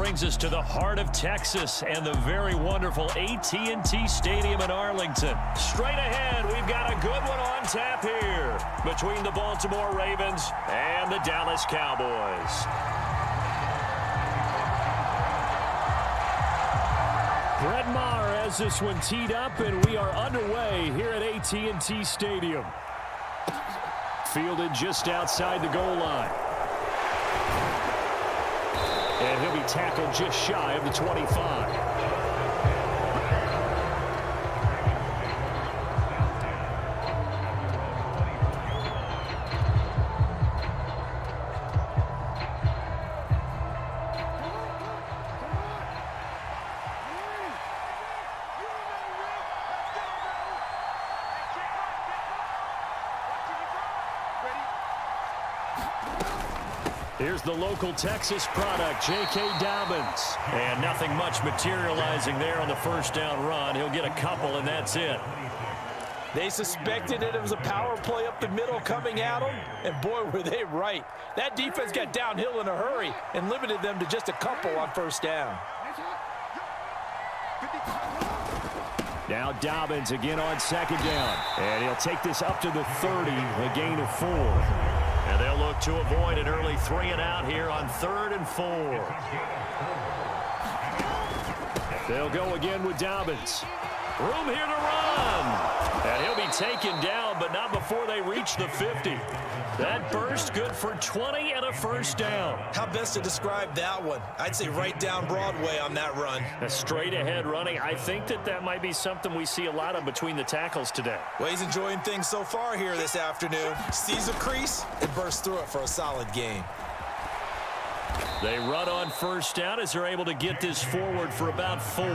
brings us to the heart of Texas and the very wonderful AT&T Stadium in Arlington. Straight ahead, we've got a good one on tap here between the Baltimore Ravens and the Dallas Cowboys. Brett Maher has this one teed up, and we are underway here at AT&T Stadium. Fielded just outside the goal line. And he'll be tackled just shy of the 25. Here's the local Texas product, J.K. Dobbins. And nothing much materializing there on the first down run. He'll get a couple, and that's it. They suspected it was a power play up the middle coming at them, and boy, were they right. That defense got downhill in a hurry and limited them to just a couple on first down. Now Dobbins again on second down. And he'll take this up to the 30, a gain of 4. And they'll look to avoid an early 3-and-out here on 3rd and 4. They'll go again with Dobbins. Room here to run. And he'll be taken down, but not before they reach the 50. That burst good for 20 and a first down. How best to describe that one? I'd say right down Broadway on that run. A straight ahead running. I think that might be something we see a lot of between the tackles today. Well, he's enjoying things so far here this afternoon. Sees a crease and bursts through it for a solid gain. They run on first down as they're able to get this forward for about 4.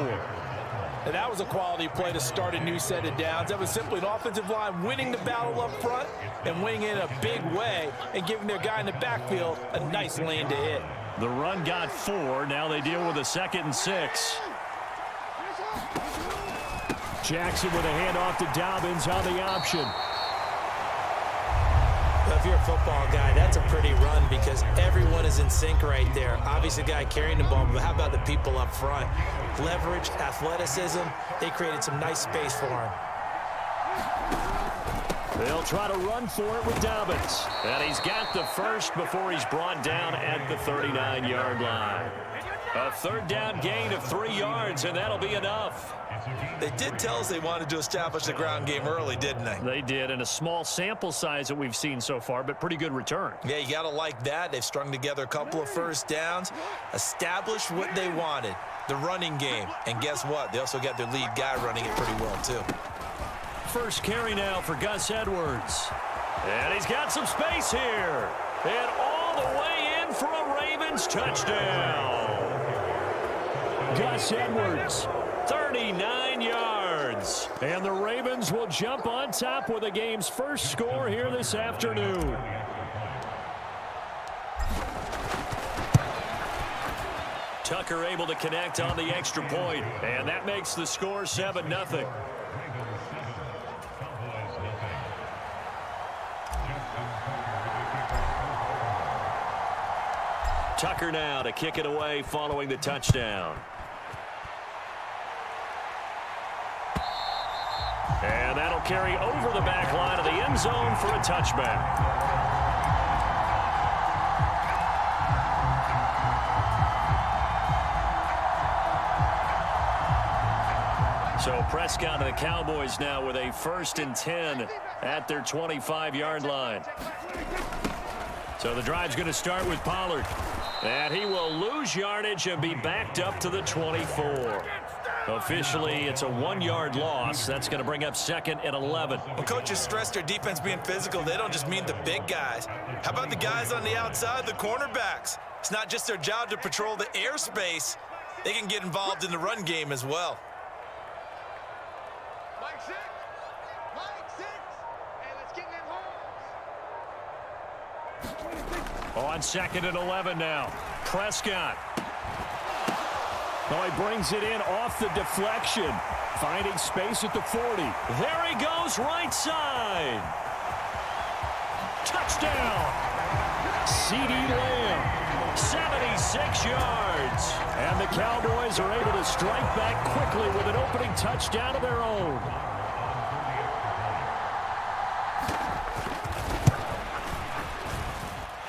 And that was a quality play to start a new set of downs. That was simply an offensive line winning the battle up front and winning in a big way and giving their guy in the backfield a nice lane to hit. The run got 4. Now they deal with a 2nd and 6. Jackson with a handoff to Dobbins on the option. If you're a football guy, that's a pretty run because everyone is in sync right there. Obviously, the guy carrying the ball, but how about the people up front? Leverage, athleticism, they created some nice space for him. They'll try to run for it with Dobbins. And he's got the first before he's brought down at the 39-yard line. A 3rd down gain of 3 yards, and that'll be enough. They did tell us they wanted to establish the ground game early, didn't they? They did, and a small sample size that we've seen so far, but pretty good return. Yeah, you got to like that. They've strung together a couple of first downs, established what they wanted, the running game. And guess what? They also got their lead guy running it pretty well, too. First carry now for Gus Edwards. And he's got some space here. And all the way in for a Ravens touchdown. Gus Edwards, 39 yards. And the Ravens will jump on top with the game's first score here this afternoon. Tucker able to connect on the extra point, and that makes the score 7-0. Tucker now to kick it away following the touchdown. And that'll carry over the back line of the end zone for a touchback. So Prescott and the Cowboys now with a 1st and 10 at their 25-yard line. So the drive's going to start with Pollard. And he will lose yardage and be backed up to the 24. Officially, it's a 1-yard loss. That's going to bring up 2nd and 11. When coaches stress their defense being physical, they don't just mean the big guys. How about the guys on the outside, the cornerbacks? It's not just their job to patrol the airspace. They can get involved in the run game as well. On 2nd and 11 now. Prescott. Oh, he brings it in off the deflection. Finding space at the 40. There he goes, right side. Touchdown. CeeDee Lamb. 76 yards. Cowboys are able to strike back quickly with an opening touchdown of their own.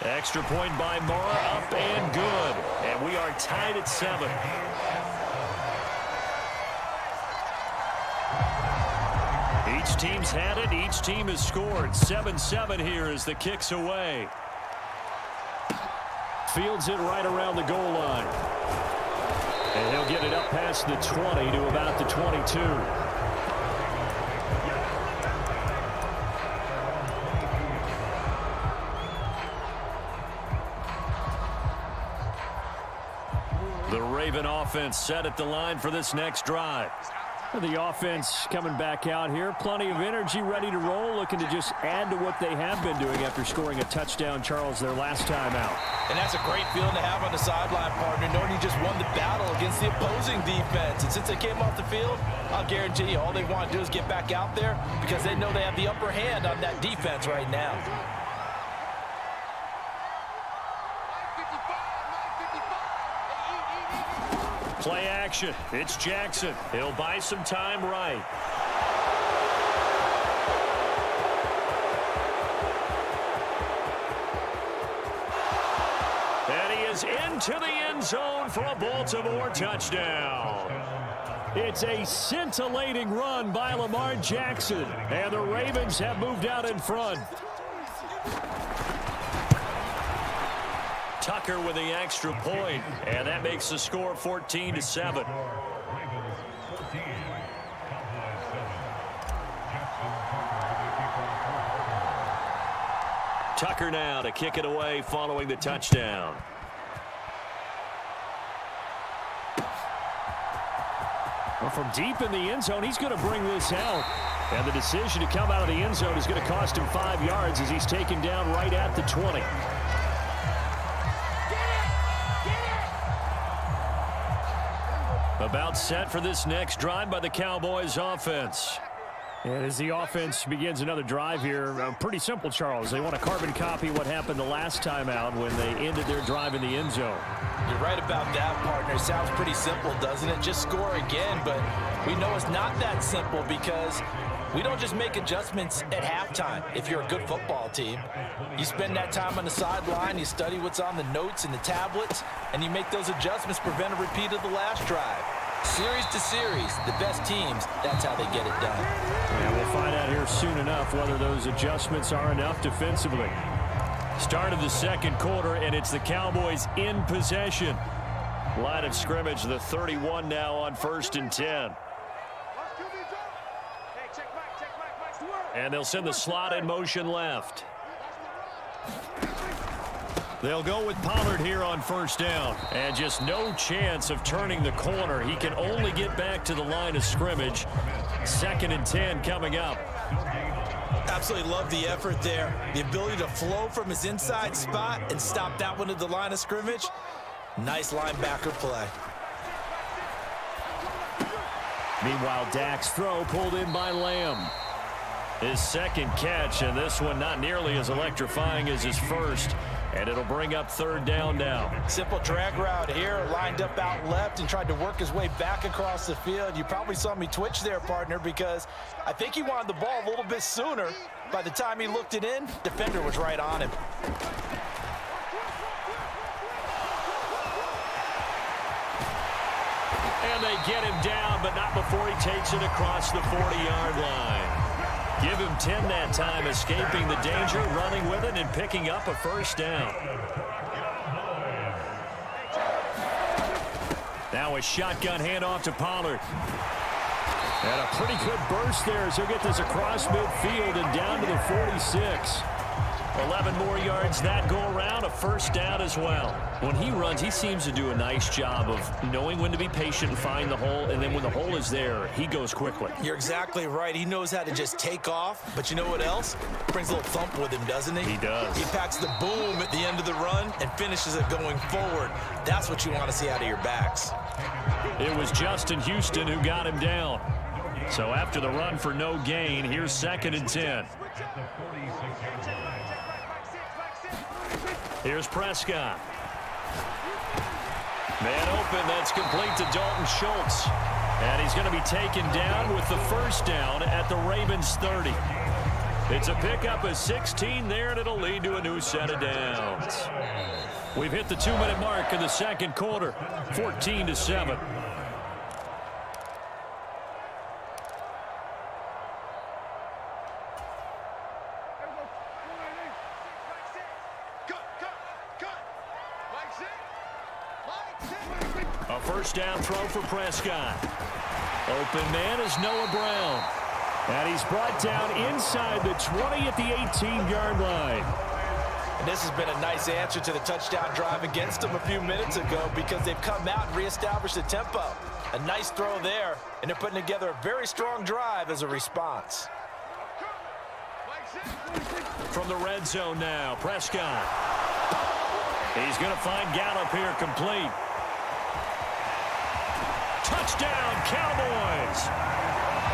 Extra point by Mara, up and good. And we are tied at 7. Each team's had it. Each team has scored. 7-7 here as the kick's away. Fields it right around the goal line. And he'll get it up past the 20 to about the 22. The Raven offense set at the line for this next drive. The offense coming back out here. Plenty of energy, ready to roll, looking to just add to what they have been doing after scoring a touchdown, Charles, their last time out. And that's a great feeling to have on the sideline, partner, knowing you just won the battle against the opposing defense. And since they came off the field, I'll guarantee you all they want to do is get back out there because they know they have the upper hand on that defense right now. Play action. It's Jackson. He'll buy some time right. And he is into the end zone for a Baltimore touchdown. It's a scintillating run by Lamar Jackson. And the Ravens have moved out in front. Tucker with the extra point, and that makes the score 14-7. Tucker now to kick it away following the touchdown. Well, from deep in the end zone, he's going to bring this out. And the decision to come out of the end zone is going to cost him 5 yards as he's taken down right at the 20. About set for this next drive by the Cowboys offense. And as the offense begins another drive here, pretty simple, Charles. They want to carbon copy what happened the last time out when they ended their drive in the end zone. You're right about that, partner. Sounds pretty simple, doesn't it? Just score again, but we know it's not that simple because we don't just make adjustments at halftime. If you're a good football team, you spend that time on the sideline, you study what's on the notes and the tablets, and you make those adjustments, prevent a repeat of the last drive. Series to series, the best teams, that's how they get it done. And we'll find out here soon enough whether those adjustments are enough defensively. Start of the second quarter, and it's the Cowboys in possession. Line of scrimmage, the 31 now on 1st and 10. And they'll send the slot in motion left. They'll go with Pollard here on 1st down. And just no chance of turning the corner. He can only get back to the line of scrimmage. 2nd and 10 coming up. Absolutely love the effort there. The ability to flow from his inside spot and stop that one at the line of scrimmage. Nice linebacker play. Meanwhile, Dak's throw pulled in by Lamb. His second catch, and this one not nearly as electrifying as his first. And it'll bring up 3rd down now. Simple drag route here, lined up out left and tried to work his way back across the field. You probably saw me twitch there, partner, because I think he wanted the ball a little bit sooner. By the time he looked it in, defender was right on him. And they get him down, but not before he takes it across the 40-yard line. Give him 10 that time, escaping the danger, running with it, and picking up a 1st down. Now a shotgun handoff to Pollard. And a pretty good burst there as he'll get this across midfield and down to the 46. 11 more yards that go around, a 1st down as well. When he runs, he seems to do a nice job of knowing when to be patient and find the hole, and then when the hole is there, he goes quickly. You're exactly right. He knows how to just take off, but you know what else? Brings a little thump with him, doesn't he? He does. He packs the boom at the end of the run and finishes it going forward. That's what you want to see out of your backs. It was Justin Houston who got him down. So after the run for no gain, here's 2nd and 10. Here's Prescott. Man open, that's complete to Dalton Schultz. And he's going to be taken down with the first down at the Ravens 30. It's a pickup of 16 there, and it'll lead to a new set of downs. We've hit the 2-minute mark in the second quarter, 14-7. A first down throw for Prescott. Open man is Noah Brown. And he's brought down inside the 20 at the 18-yard line. And this has been a nice answer to the touchdown drive against them a few minutes ago because they've come out and reestablished the tempo. A nice throw there, and they're putting together a very strong drive as a response. From the red zone now, Prescott. He's going to find Gallup here complete. Touchdown, Cowboys!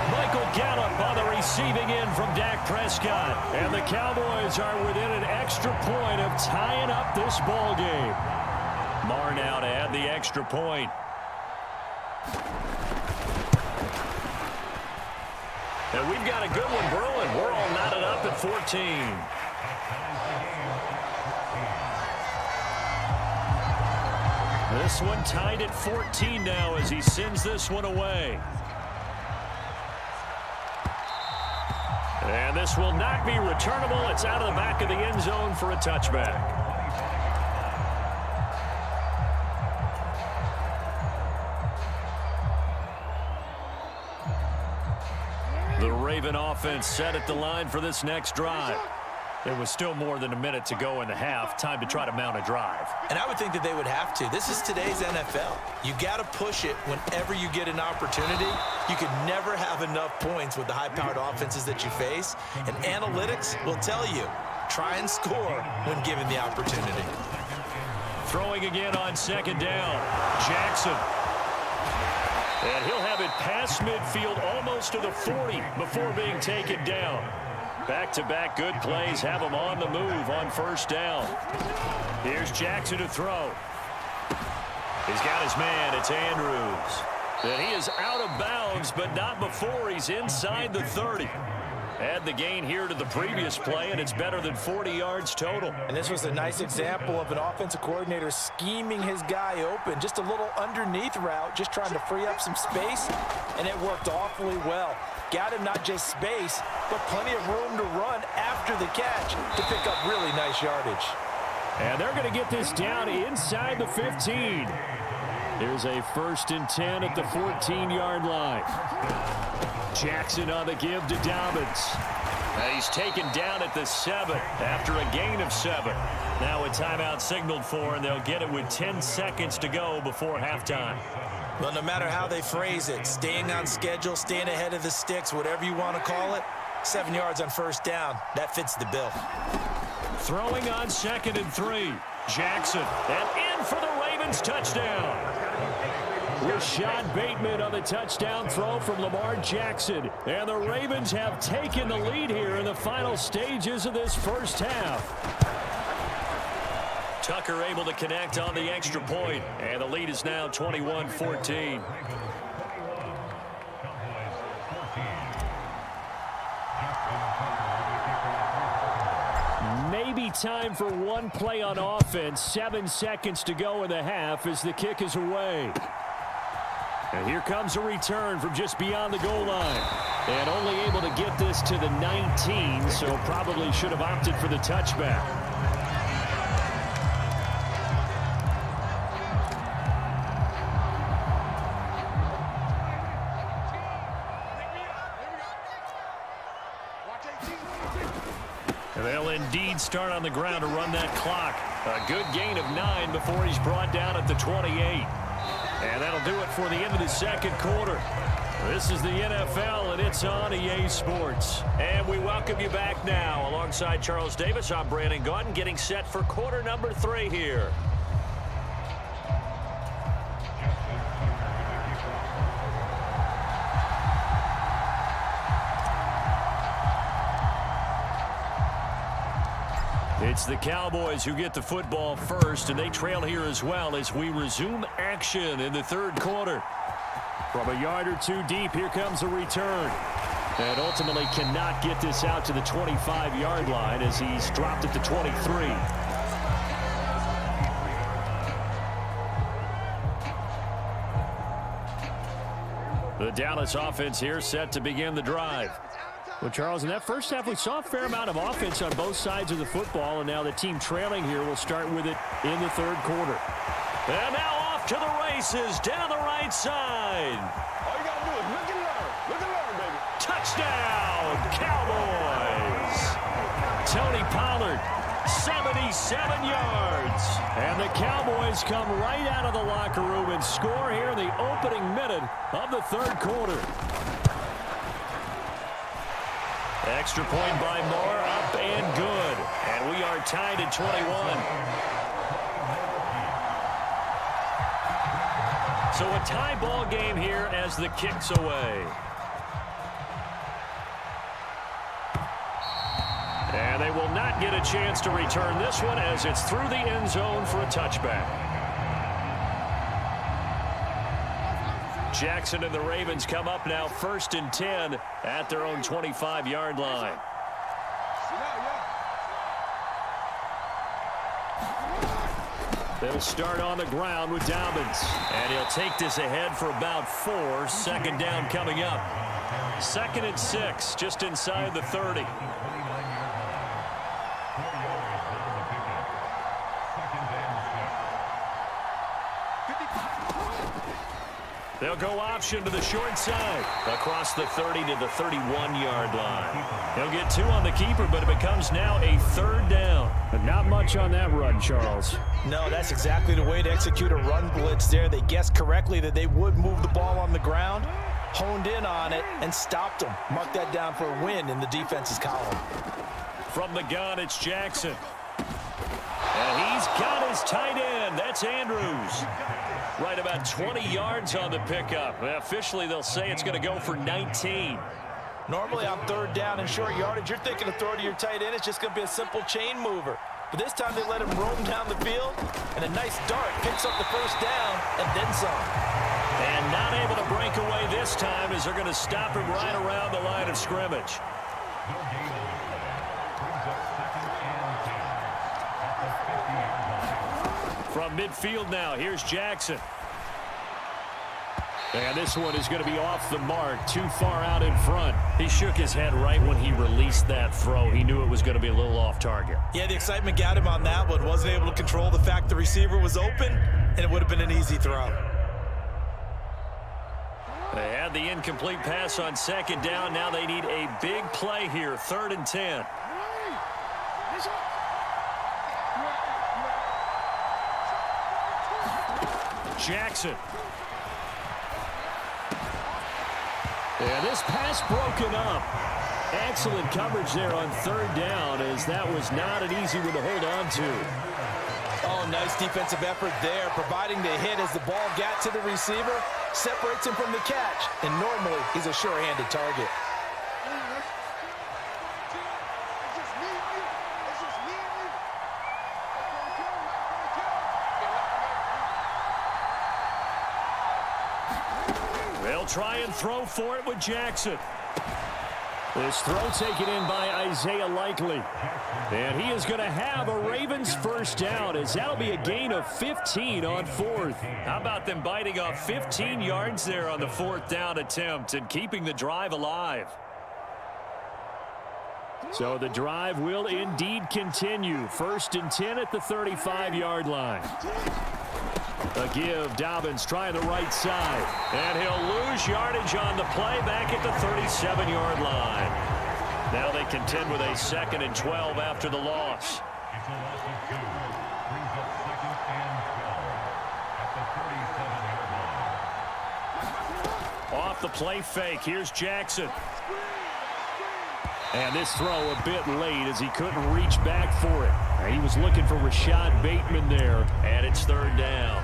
Michael Gallup on the receiving end from Dak Prescott. And the Cowboys are within an extra point of tying up this ball game. Marr now to add the extra point. And we've got a good one brewing. We're all knotted up at 14. This one tied at 14 now as he sends this one away. And this will not be returnable. It's out of the back of the end zone for a touchback. The Raven offense set at the line for this next drive. There was still more than a minute to go in the half. Time to try to mount a drive. And I would think that they would have to. This is today's NFL. You got to push it whenever you get an opportunity. You can never have enough points with the high-powered offenses that you face. And analytics will tell you, try and score when given the opportunity. Throwing again on second down. Jackson. And he'll have it past midfield almost to the 40 before being taken down. Back-to-back good plays have him on the move on first down. Here's Jackson to throw. He's got his man. It's Andrews. And he is out of bounds, but not before he's inside the 30. Add the gain here to the previous play, and it's better than 40 yards total. And this was a nice example of an offensive coordinator scheming his guy open. Just a little underneath route, just trying to free up some space, and it worked awfully well. Got him not just space, but plenty of room to run after the catch to pick up really nice yardage. And they're going to get this down inside the 15. Here's a 1st and 10 at the 14-yard line. Jackson on the give to Dobbins. And he's taken down at the 7 after a gain of 7. Now a timeout signaled for, and they'll get it with 10 seconds to go before halftime. Well, no matter how they phrase it, staying on schedule, staying ahead of the sticks, whatever you want to call it, 7 yards on first down, that fits the bill. Throwing on 2nd and 3. Jackson, and in for the Ravens touchdown. Rashad Bateman on the touchdown throw from Lamar Jackson. And the Ravens have taken the lead here in the final stages of this first half. Tucker able to connect on the extra point, and the lead is now 21-14. Maybe time for one play on offense. 7 seconds to go in the half as the kick is away. And here comes a return from just beyond the goal line. And only able to get this to the 19, so probably should have opted for the touchback. They'll indeed start on the ground to run that clock. A good gain of 9 before he's brought down at the 28. And that'll do it for the end of the second quarter. This is the NFL, and it's on EA Sports. And we welcome you back now. Alongside Charles Davis, I'm Brandon Gaudin, getting set for quarter number 3 here. It's the Cowboys who get the football first, and they trail here as well as we resume action in the third quarter. From a yard or two deep, here comes a return. And ultimately cannot get this out to the 25-yard line as he's dropped at the 23. The Dallas offense here set to begin the drive. Well, Charles, in that first half, we saw a fair amount of offense on both sides of the football, and now the team trailing here will start with it in the third quarter. And now off to the races down the right side. All you got to do is look and learn. Look and learn, baby. Touchdown, Cowboys. Tony Pollard, 77 yards. And the Cowboys come right out of the locker room and score here in the opening minute of the third quarter. Extra point by Moore, up and good. And we are tied at 21. So a tie ball game here as the kick's away. And they will not get a chance to return this one as it's through the end zone for a touchback. Jackson and the Ravens come up now 1st and 10 at their own 25-yard line. They'll start on the ground with Dobbins. And he'll take this ahead for about 4. 2nd down coming up. 2nd and 6, just inside the 30. They'll go option to the short side. Across the 30 to the 31-yard line. He'll get 2 on the keeper, but it becomes now a 3rd down. But not much on that run, Charles. No, that's exactly the way to execute a run blitz there. They guessed correctly that they would move the ball on the ground, honed in on it, and stopped them. Mark that down for a win in the defense's column. From the gun, it's Jackson. And he's got his tight end. That's Andrews. Right about 20 yards on the pickup. Officially, they'll say it's going to go for 19. Normally on 3rd down and short yardage, you're thinking of throwing to your tight end. It's just going to be a simple chain mover. But this time they let him roam down the field, and a nice dart picks up the 1st down and then some. And not able to break away this time as they're going to stop him right around the line of scrimmage. From midfield now, here's Jackson. And this one is going to be off the mark, too far out in front. He shook his head right when he released that throw. He knew it was going to be a little off target. Yeah, the excitement got him on that one. Wasn't able to control the fact the receiver was open, and it would have been an easy throw. They had the incomplete pass on 2nd down. Now they need a big play here, 3rd and 10. Jackson. And this pass broken up. Excellent coverage there on 3rd down, as that was not an easy one to hold on to. Oh, nice defensive effort there, providing the hit as the ball got to the receiver, separates him from the catch, and normally he's a sure-handed target. They'll try and throw for it with Jackson. This throw taken in by Isaiah Likely. And he is going to have a Ravens 1st down, as that'll be a gain of 15 on 4th. How about them biting off 15 yards there on the 4th down attempt and keeping the drive alive? So the drive will indeed continue. 1st and 10 at the 35-yard line. A give, Dobbins trying the right side. And he'll lose yardage on the play back at the 37-yard line. Now they contend with a 2nd and 12 after the loss. Off the play fake, here's Jackson. And this throw a bit late as he couldn't reach back for it. He was looking for Rashad Bateman there, and it's 3rd down.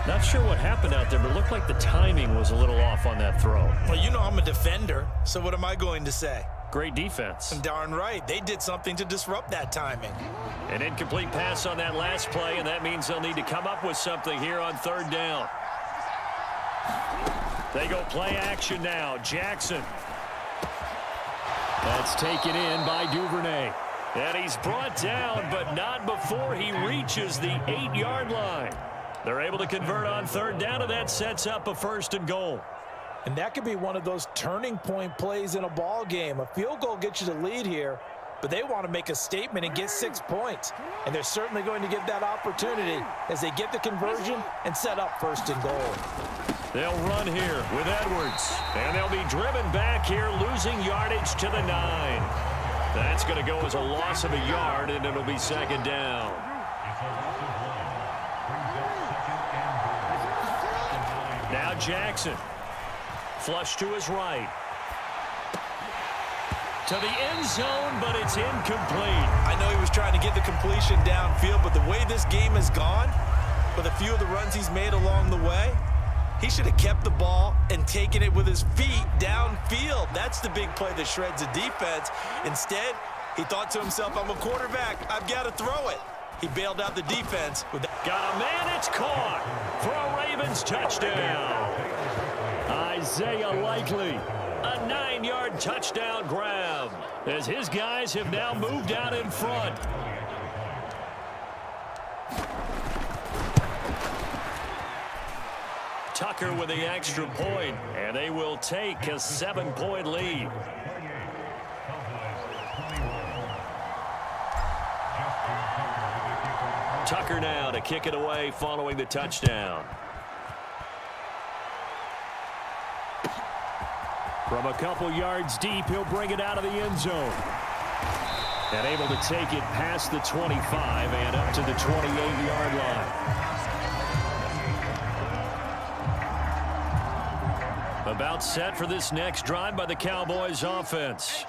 Not sure what happened out there, but it looked like the timing was a little off on that throw. Well, you know I'm a defender, so what am I going to say? great defense. Darn right. They did something to disrupt that timing. An incomplete pass on that last play, and that means they'll need to come up with something here on third down. They go play action now. Jackson. That's taken in by Duvernay. And he's brought down, but not before he reaches the 8-yard line. They're able to convert on third down, and that sets up a 1st and goal. And that could be one of those turning point plays in a ball game. A field goal gets you the lead here, but they want to make a statement and get 6 points. And they're certainly going to give that opportunity as they get the conversion and set up 1st and goal. They'll run here with Edwards, and they'll be driven back here, losing yardage to the 9. That's going to go as a loss of a yard, and it'll be 2nd down. Now Jackson. Flush to his right. To the end zone, but it's incomplete. I know he was trying to get the completion downfield, but the way this game has gone, with a few of the runs he's made along the way, he should have kept the ball and taken it with his feet downfield. That's the big play that shreds the defense. Instead, he thought to himself, I'm a quarterback. I've got to throw it. He bailed out the defense. Got a man, it's caught for a Ravens touchdown. Isaiah Likely, a 9-yard touchdown grab, as his guys have now moved out in front. Tucker with the extra point, and they will take a 7-point lead. Tucker now to kick it away following the touchdown. From a couple yards deep, he'll bring it out of the end zone. And able to take it past the 25 and up to the 28-yard line. About set for this next drive by the Cowboys offense.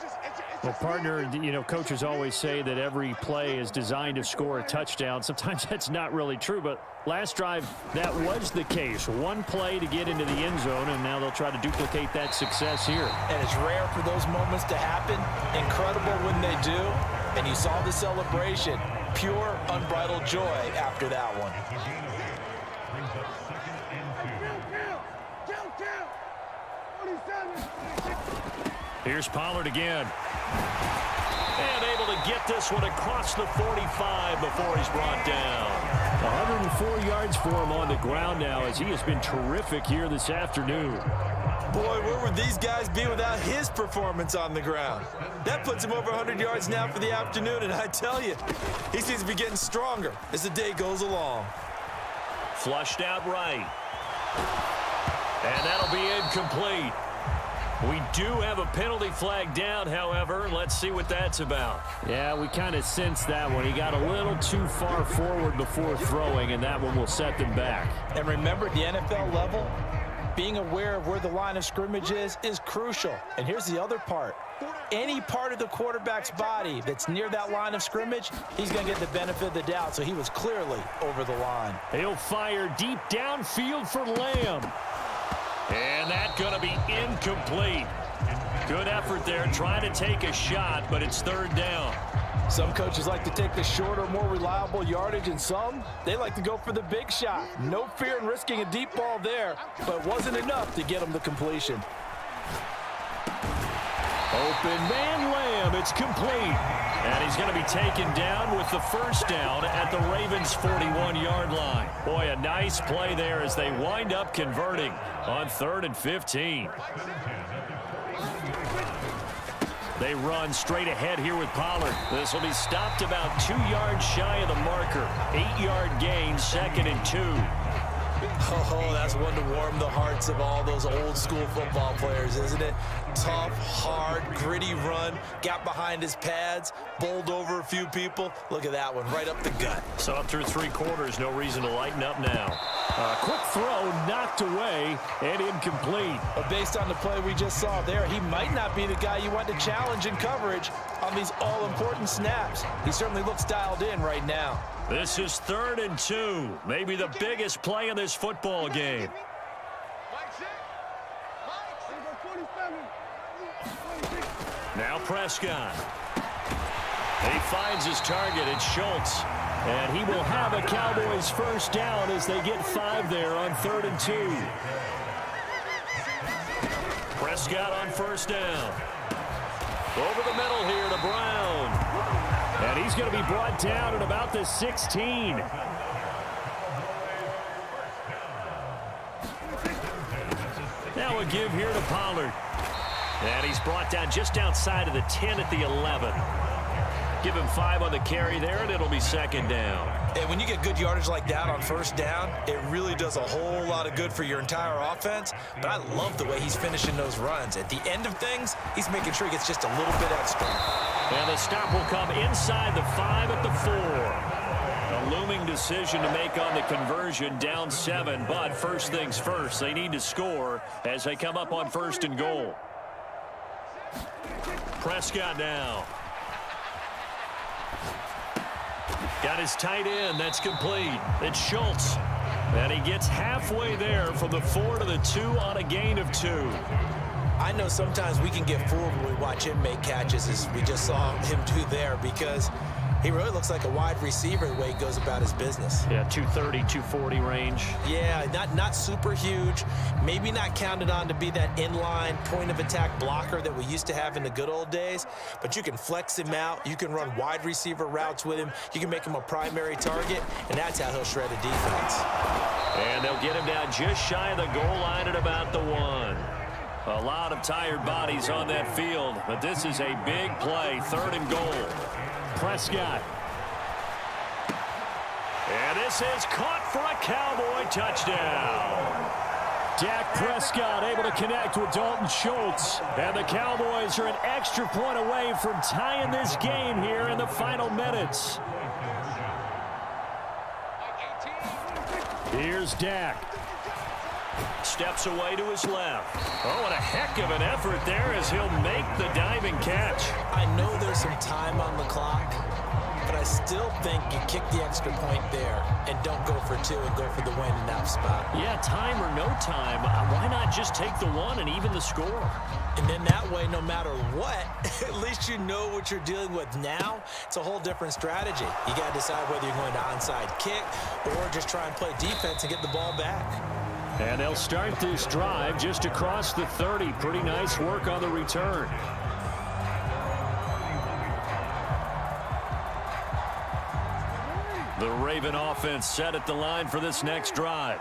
Well, partner, you know, coaches always say that every play is designed to score a touchdown. Sometimes that's not really true, but last drive, that was the case. One play to get into the end zone, and now they'll try to duplicate that success here. And it's rare for those moments to happen. Incredible when they do. And you saw the celebration. Pure, unbridled joy after that one. Here's Pollard again. And able to get this one across the 45 before he's brought down. 104 yards for him on the ground now, as he has been terrific here this afternoon. Boy, where would these guys be without his performance on the ground? That puts him over 100 yards now for the afternoon, and I tell you, he seems to be getting stronger as the day goes along. Flushed out right. And that'll be incomplete. We do have a penalty flag down, however. Let's see what that's about. Yeah, we kind of sensed that one. He got a little too far forward before throwing, and that one will set them back. And remember, at the NFL level, being aware of where the line of scrimmage is crucial. And here's the other part. Any part of the quarterback's body that's near that line of scrimmage, he's going to get the benefit of the doubt. So he was clearly over the line. He'll fire deep downfield for Lamb. And that's going to be incomplete. Good effort there, trying to take a shot, but it's third down. Some coaches like to take the shorter, more reliable yardage, and some, they like to go for the big shot. No fear in risking a deep ball there, but wasn't enough to get him the completion. Open man Lamb, it's complete. And he's going to be taken down with the first down at the Ravens' 41-yard line. Boy, a nice play there as they wind up converting on 3rd and 15. They run straight ahead here with Pollard. This will be stopped about 2 yards shy of the marker. 8-yard gain, 2nd and 2. Oh, that's one to warm the hearts of all those old school football players, isn't it? Tough, hard, gritty run, got behind his pads, bowled over a few people. Look at that one, right up the gut. So up through 3 quarters, no reason to lighten up now. Quick throw, knocked away, and incomplete. But based on the play we just saw there, he might not be the guy you want to challenge in coverage on these all-important snaps. He certainly looks dialed in right now. This is 3rd and 2, maybe the biggest play in this football game. Now Prescott. He finds his target. It's Schultz. And he will have a Cowboys first down as they get 5 there on 3rd and 2. Prescott on first down. Over the middle here to Brown. And he's going to be brought down at about the 16. Now a give here to Pollard. And he's brought down just outside of the 10 at the 11. Give him 5 on the carry there, and it'll be 2nd down. And when you get good yardage like that on first down, it really does a whole lot of good for your entire offense. But I love the way he's finishing those runs. At the end of things, he's making sure he gets just a little bit extra. And the stop will come inside the 5 at the 4. A looming decision to make on the conversion, down 7. But first things first, they need to score as they come up on 1st and goal. Prescott now. Got his tight end. That's complete. It's Schultz. And he gets halfway there from the 4 to the 2 on a gain of 2. I know sometimes we can get fooled when we watch him make catches, as we just saw him do there, because he really looks like a wide receiver the way he goes about his business. Yeah, 230, 240 range. Yeah, not super huge. Maybe not counted on to be that inline point-of-attack blocker that we used to have in the good old days, but you can flex him out. You can run wide receiver routes with him. You can make him a primary target, and that's how he'll shred a defense. And they'll get him down just shy of the goal line at about the 1. A lot of tired bodies on that field, but this is a big play, 3rd and goal. Prescott. And this is caught for a Cowboy touchdown. Dak Prescott able to connect with Dalton Schultz. And the Cowboys are an extra point away from tying this game here in the final minutes. Here's Dak. Steps away to his left. Oh, and a heck of an effort there as he'll make the diving catch. I know there's some time on the clock, but I still think you kick the extra point there and don't go for 2 and go for the win in that spot. Yeah, time or no time, why not just take the 1 and even the score? And then that way, no matter what, at least you know what you're dealing with now. It's a whole different strategy. You got to decide whether you're going to onside kick or just try and play defense and get the ball back. And they'll start this drive just across the 30. Pretty nice work on the return. The Raven offense set at the line for this next drive.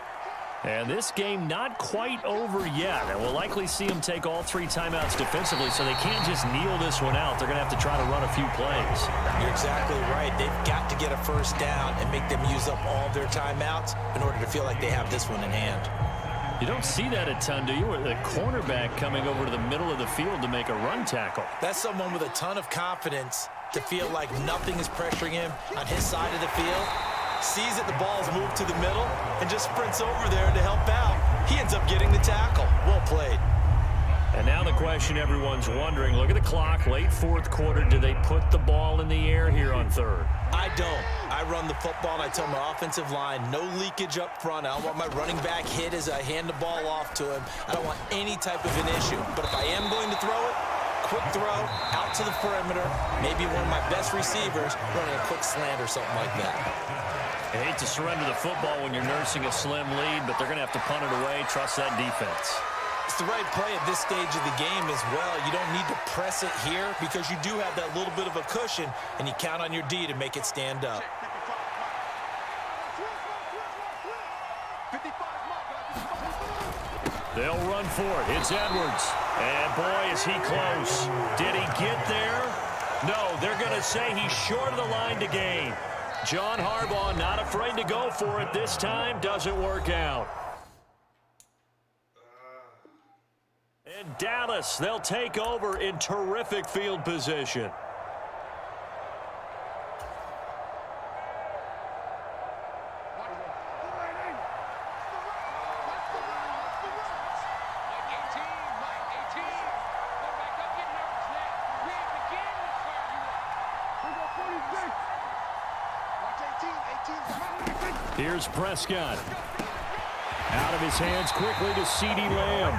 And this game not quite over yet. And we'll likely see them take all 3 timeouts defensively, so they can't just kneel this one out. They're going to have to try to run a few plays. You're exactly right. They've got to get a first down and make them use up all their timeouts in order to feel like they have this one in hand. You don't see that a ton, do you? The cornerback coming over to the middle of the field to make a run tackle. That's someone with a ton of confidence to feel like nothing is pressuring him on his side of the field. Sees that the ball's moved to the middle and just sprints over there to help out. He ends up getting the tackle. Well played. And now the question everyone's wondering, look at the clock, late 4th quarter. Do they put the ball in the air here on 3rd? I don't. I run the football and I tell my offensive line, no leakage up front. I don't want my running back hit as I hand the ball off to him. I don't want any type of an issue. But if I am going to throw it, quick throw, out to the perimeter, maybe one of my best receivers running a quick slant or something like that. I hate to surrender the football when you're nursing a slim lead, but they're going to have to punt it away, trust that defense. It's the right play at this stage of the game as well. You don't need to press it here because you do have that little bit of a cushion, and you count on your D to make it stand up. They'll run for it. It's Edwards. And boy, is he close. Did he get there? No, they're going to say he's short of the line to gain. John Harbaugh not afraid to go for it this time. Doesn't work out. And Dallas, they'll take over in terrific field position. Here's Prescott. Out of his hands quickly to CeeDee Lamb.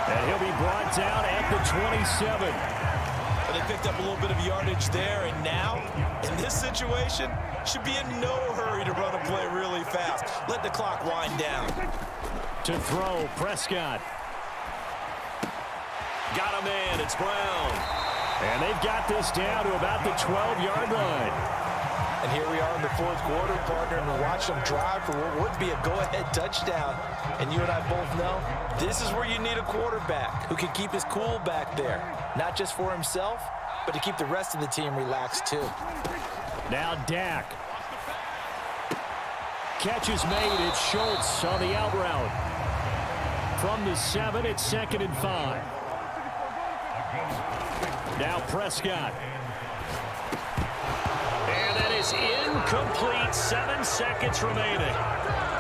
And he'll be brought down at the 27. And they picked up a little bit of yardage there, and now, in this situation, should be in no hurry to run a play really fast. Let the clock wind down. To throw, Prescott. Got a man, it's Brown. And they've got this down to about the 12-yard line. And here we are in the fourth quarter, partner, and we watch them drive for what would be a go-ahead touchdown. And you and I both know this is where you need a quarterback who can keep his cool back there, not just for himself, but to keep the rest of the team relaxed too. Now Dak. Catch is made. It's Schultz on the out route. From the 7, it's 2nd and 5. Now Prescott. And that is incomplete. 7 seconds remaining.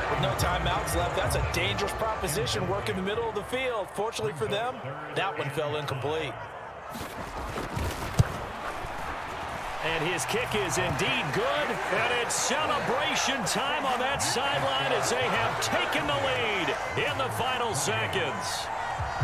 With no timeouts left, that's a dangerous proposition. Work in the middle of the field. Fortunately for them, that one fell incomplete. And his kick is indeed good. And it's celebration time on that sideline as they have taken the lead in the final seconds.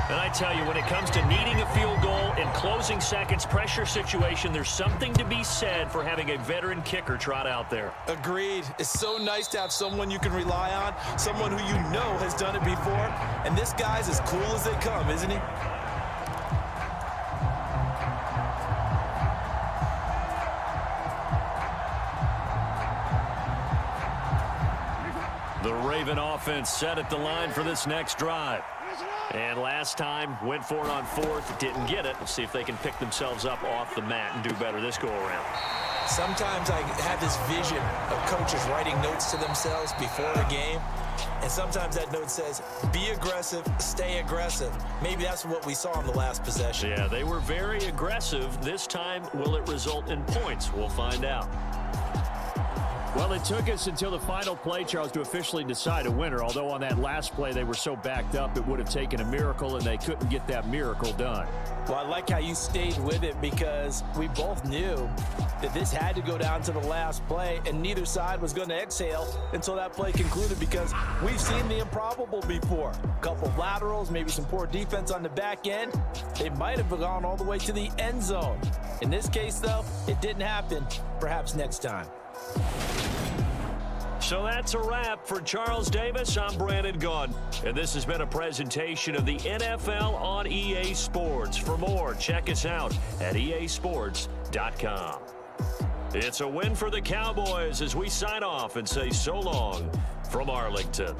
And I tell you, when it comes to needing a field goal in closing seconds, pressure situation, there's something to be said for having a veteran kicker trot out there. Agreed. It's so nice to have someone you can rely on, someone who you know has done it before. And this guy's as cool as they come, isn't he? The Raven offense set at the line for this next drive. And last time, went for it on 4th, didn't get it. We'll see if they can pick themselves up off the mat and do better this go-around. Sometimes I have this vision of coaches writing notes to themselves before a game. And sometimes that note says, be aggressive, stay aggressive. Maybe that's what we saw in the last possession. Yeah, they were very aggressive. This time, will it result in points? We'll find out. Well, it took us until the final play, Charles, to officially decide a winner. Although on that last play they were so backed up, it would have taken a miracle, and they couldn't get that miracle done. Well, I like how you stayed with it because we both knew that this had to go down to the last play, and neither side was going to exhale until that play concluded because we've seen the improbable before. A couple of laterals, maybe some poor defense on the back end. They might have gone all the way to the end zone. In this case, though, it didn't happen. Perhaps next time. So that's a wrap for Charles Davis. I'm Brandon Gaudin, and this has been a presentation of the NFL on EA Sports. For more, check us out at easports.com. It's a win for the Cowboys as we sign off and say so long from Arlington.